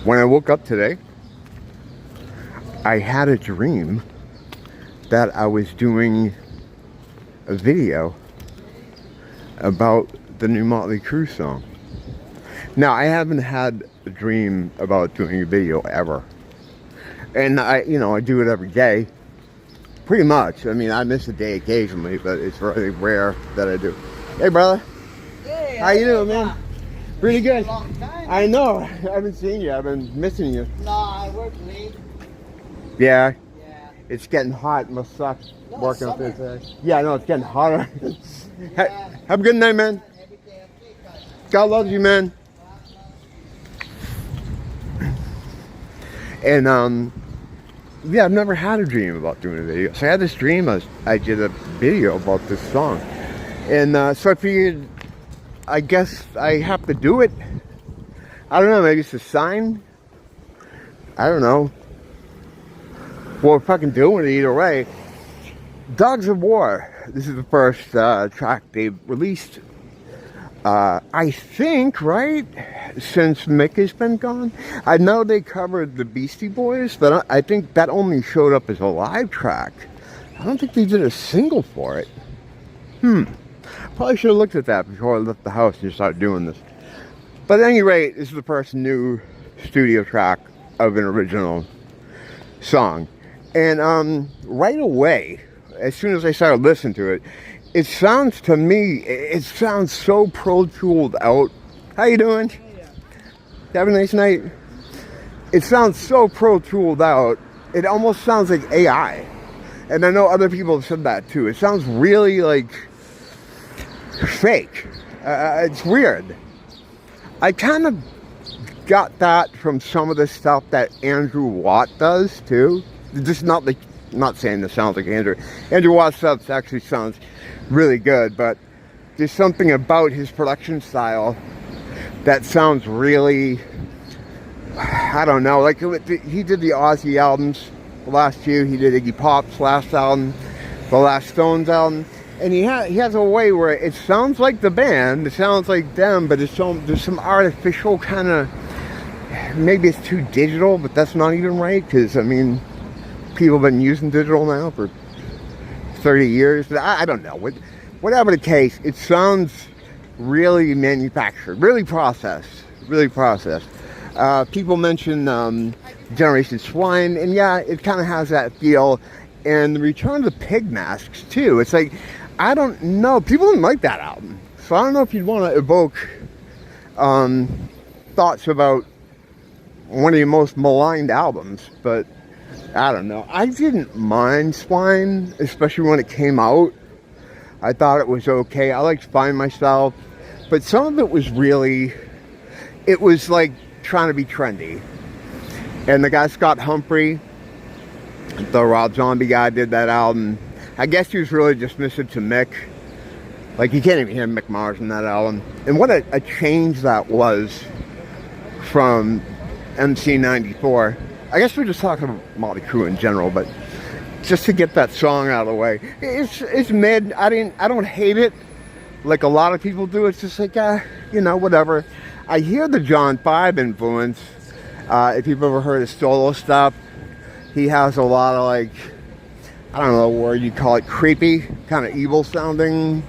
When I woke up today, I had a dream that I was doing a video about the new Motley Crue song. Now, I haven't had a dream about doing a video ever. And I do it every day. Pretty much. I mean, I miss a day occasionally, but it's very rare that I do. Hey, brother. Hey, how you doing, man? Pretty good. Long time. I know. I haven't seen you. I've been missing you. No, I work late. Yeah. Yeah. It's getting hot. It must suck working up summer. there today. Yeah, I know. It's getting hotter. Yeah. Have a good night, man. Everything okay, guys. God loves you, man. And, yeah, I've never had a dream about doing a video. So I had this dream, I did a video about this song. And so I figured, I guess I have to do it. I don't know, maybe it's a sign. I don't know. Well, we're fucking doing it either way. Dogs of War. This is the first track they've released. I think, right? Since Mick has been gone. I know they covered the Beastie Boys, but I think that only showed up as a live track. I don't think they did a single for it. Probably should have looked at that before I left the house and started doing this. But at any rate, this is the first new studio track of an original song. And right away, as soon as I started listening to it, it sounds to me, it sounds so pro-tooled out. How you doing? You have a nice night? It sounds so pro-tooled out, it almost sounds like AI. And I know other people have said that too. It sounds really like fake. It's weird. I kind of got that from some of the stuff that Andrew Watt does too. Just not saying this sounds like Andrew Watt stuff actually sounds really good, but there's something about his production style that sounds really, I don't know, like he did the Ozzy albums last year, he did Iggy Pop's last album, the last Stones album, and he has a way where it sounds like the band, it sounds like them, but there's some artificial kind of, maybe it's too digital, but that's not even right, because I mean, people have been using digital now for 30 years, but I don't know. Whatever the case, it sounds really manufactured, really processed. People mention Generation Swine, and yeah, it kind of has that feel. And the Return of the Pig Masks, too. It's like, I don't know. People didn't like that album. So I don't know if you'd want to evoke thoughts about one of your most maligned albums, but I don't know. I didn't mind Swine, especially when it came out. I thought it was okay. I liked Swine myself. But some of it was really, it was like trying to be trendy. And the guy Scott Humphrey, the Rob Zombie guy, did that album. I guess he was really dismissive to Mick. Like, you can't even hear Mick Mars in that album. And what a change that was from MC94. I guess we're just talking about Motley Crue in general, but just to get that song out of the way, it's mid. I don't hate it like a lot of people do. It's just like, whatever. I hear the John 5 influence. If you've ever heard his solo stuff, he has a lot of, like, I don't know what you call it, creepy, kind of evil sounding.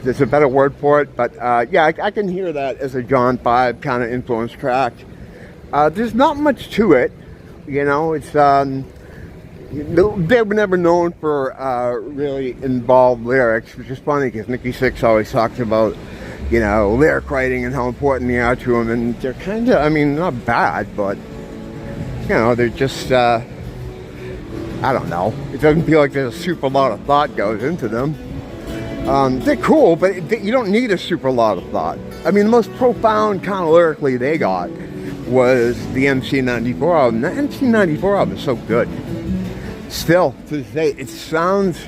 There's a better word for it, but yeah, I can hear that as a John 5 kind of influence track. There's not much to it, it's, they were never known for really involved lyrics, which is funny because Nikki Sixx always talks about, lyric writing and how important they are to him, and they're kind of, not bad, but, they're just, I don't know, it doesn't feel like there's a super lot of thought goes into them. They're cool, but you don't need a super lot of thought. The most profound kind of lyrically they got was the MC94 album. The MC94 album is so good. Still, to this day, it sounds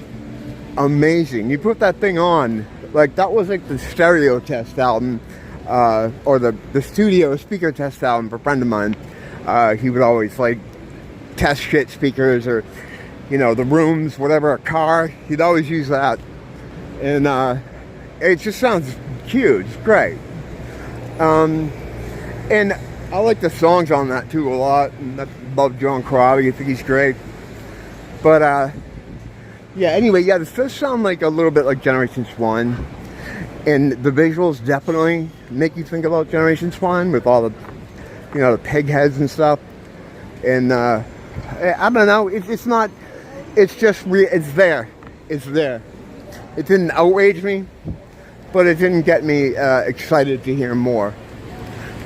amazing. You put that thing on, like, that was like the stereo test album, or the studio speaker test album for a friend of mine. He would always, like, test shit speakers or, the rooms, whatever, a car. He'd always use that. And it just sounds huge. Great. And I like the songs on that too a lot. And I love John Crowley. I think he's great. But yeah, anyway, yeah, this does sound like a little bit like Generation Swan. And the visuals definitely make you think about Generation Swan with all the, you know, the peg heads and stuff. And I don't know, it's not, it's just, it's there. It's there. It didn't outrage me, but it didn't get me excited to hear more.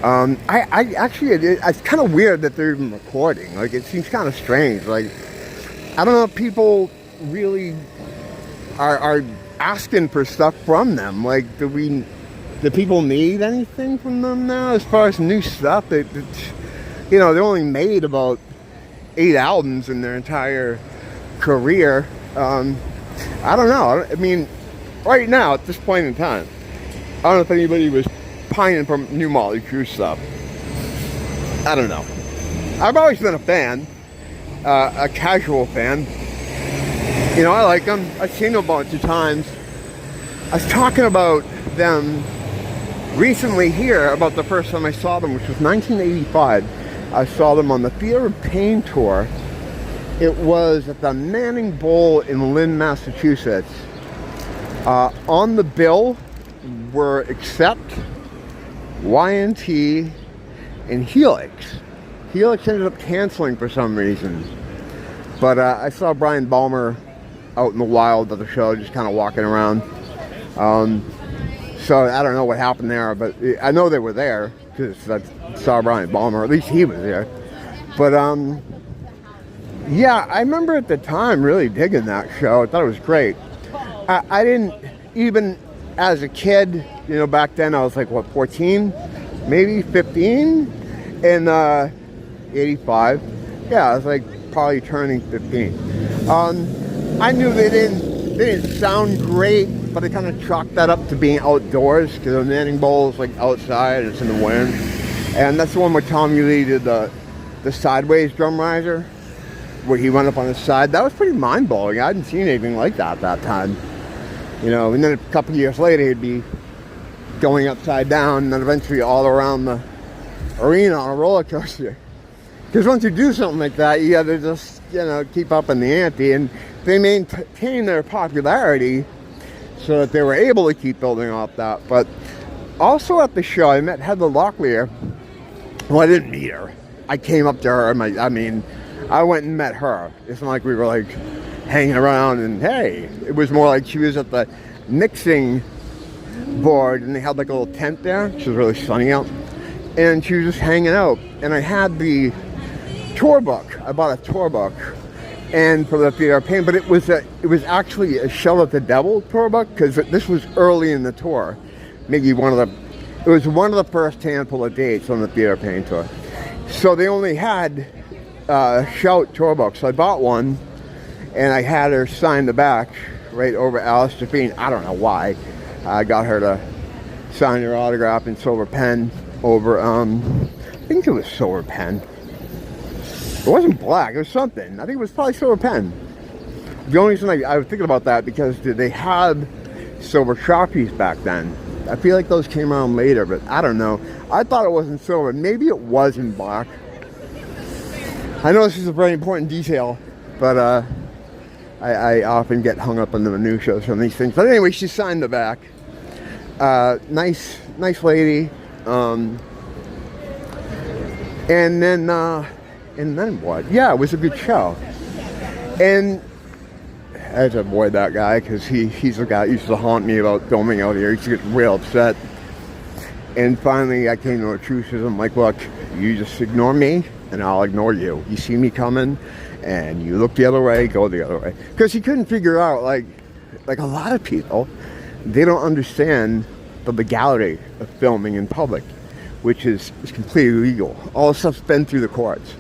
I actually, it's kind of weird that they're even recording. Like, it seems kind of strange. Like, I don't know if people really are asking for stuff from them. Like, do people need anything from them now as far as new stuff? It's, you know, they only made about 8 albums in their entire career. I don't know. I mean, right now, at this point in time, I don't know if anybody was pining for new Motley Crue stuff. I don't know. I've always been a fan, a casual fan. You know, I like them. I've seen them a bunch of times. I was talking about them recently here, about the first time I saw them, which was 1985. I saw them on the Theater of Pain tour. It was at the Manning Bowl in Lynn, Massachusetts. On the bill were Accept, Y&T, and Helix. Helix ended up canceling for some reason. But I saw Brian Balmer out in the wild at the show, just kind of walking around. So I don't know what happened there, but I know they were there because I saw Brian Balmer. At least he was there. But yeah, I remember at the time really digging that show. I thought it was great. I didn't, even as a kid, you know, back then I was like, what, 14? Maybe 15? In 85. Yeah, I was like probably turning 15. I knew they didn't sound great, but I kind of chalked that up to being outdoors, because the Manning Bowl is like outside, it's in the wind. And that's the one where Tommy Lee did the sideways drum riser, where he went up on his side. That was pretty mind-blowing. I hadn't seen anything like that at that time. You know, and then a couple of years later, he'd be going upside down, and then eventually all around the arena on a roller coaster. Because once you do something like that, you gotta just, you know, keep up in the ante. And they maintained their popularity so that they were able to keep building off that. But also at the show, I met Heather Locklear. Well, I didn't meet her. I came up to her. I went and met her. It's not like we were like hanging around and hey. It was more like she was at the mixing board and they had like a little tent there. It was really sunny out. And she was just hanging out. And I had the tour book. I bought a tour book. And for the Theater of Pain, but it was actually a Shell of the Devil tour book, because this was early in the tour. Maybe it was one of the first handful of dates on the Theater of Pain tour. So they only had Shout tour books. So I bought one, and I had her sign the back right over Alice Jafine. I don't know why. I got her to sign her autograph in silver pen over, I think it was silver pen. It wasn't black, it was something. I think it was probably silver pen. The only reason I was thinking about that, because they had silver Sharpies back then. I feel like those came around later, but I don't know. I thought it wasn't silver. Maybe it was in black. I know this is a very important detail, but I often get hung up on the minutiae from these things. But anyway, she signed the back. Nice lady. And then what? Yeah, it was a good show. And I had to avoid that guy, because he's the guy that used to haunt me about filming out here. He used to get real upset. And finally I came to a truce with him, like, look, you just ignore me and I'll ignore you. You see me coming and you look the other way, go the other way. Because he couldn't figure out, like a lot of people, they don't understand the legality of filming in public, which is completely illegal. All the stuff's been through the courts.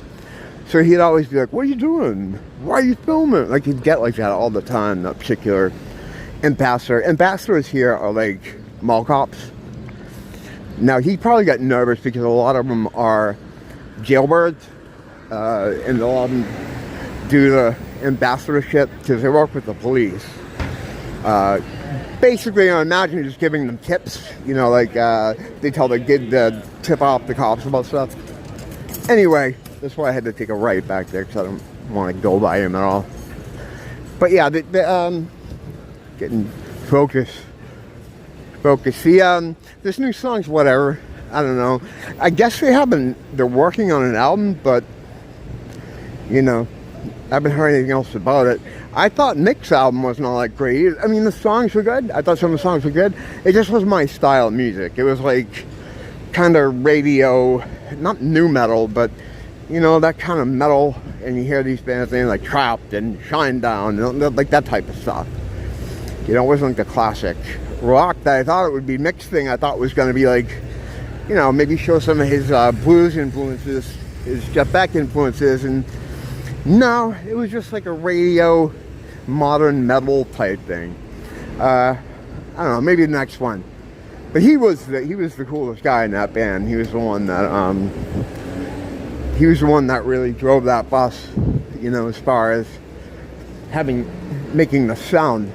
So he'd always be like, what are you doing? Why are you filming? Like, he'd get like that all the time, that particular ambassador. Ambassadors here are like mall cops. Now, he probably got nervous because a lot of them are jailbirds. And a lot of them do the ambassadorship because they work with the police. basically, I imagine just giving them tips. You know, like they tell the kid to tip off the cops about stuff. Anyway, that's why I had to take a right back there because I don't want to go by him at all. But yeah, getting focused. See, this new song's whatever. I don't know. I guess they're working on an album, but you know, I haven't heard anything else about it. I thought Nick's album wasn't all that great. I mean, the songs were good. I thought some of the songs were good. It just wasn't my style of music. It was like kind of radio, not new metal, but you know, that kind of metal. And you hear these bands named like Trapped and Shinedown, and like that type of stuff. You know, it wasn't like the classic rock that I thought it would be. Nick's thing I thought was going to be like, you know, maybe show some of his blues influences, his Jeff Beck influences, and no, it was just like a radio, modern metal type thing. I don't know, maybe the next one. But he was the coolest guy in that band. He was the one that really drove that bus, you know, as far as making the sound.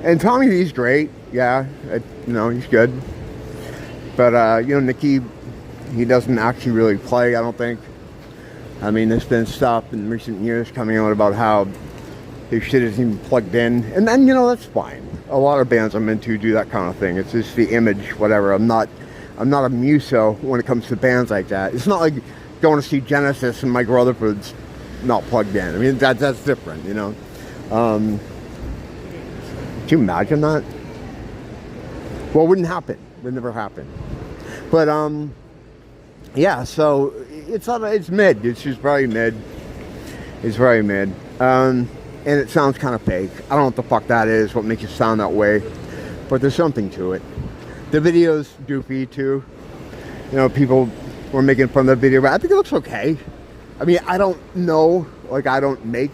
And Tommy Lee's great, yeah, you know, he's good. But you know, Nicky, he doesn't actually really play, I don't think. I mean, there's been stuff in recent years coming out about how his shit isn't even plugged in. And then, you know, that's fine. A lot of bands I'm into do that kind of thing. It's just the image, whatever. I'm not a muso when it comes to bands like that. It's not like going to see Genesis and Mike Rutherford's not plugged in. I mean, that's different, you know. Can you imagine that? Well, it wouldn't happen. It would never happen. But, yeah, so it's mid. It's just very mid. It's very mid. And it sounds kind of fake. I don't know what the fuck that is, what makes it sound that way. But there's something to it. The video's goofy, too. You know, people were making fun of the video, but I think it looks okay. I mean, I don't know. Like, I don't make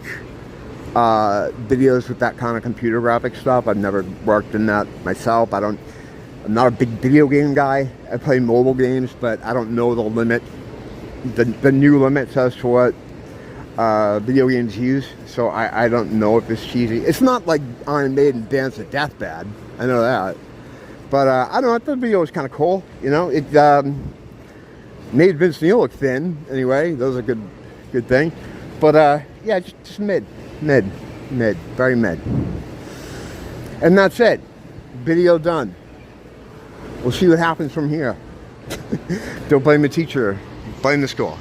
videos with that kind of computer graphic stuff. I've never worked in that myself. I'm not a big video game guy. I play mobile games, but I don't know the limit, the new limits as to what video games use. So I don't know if it's cheesy. It's not like Iron Maiden Dance to Death bad. I know that. But I don't know. I thought the video was kind of cool. You know, it made Vince Neil look thin. Anyway, that was a good thing. But yeah, just mid, very mid. And that's it. Video done. We'll see what happens from here. Don't blame the teacher. Blame the school.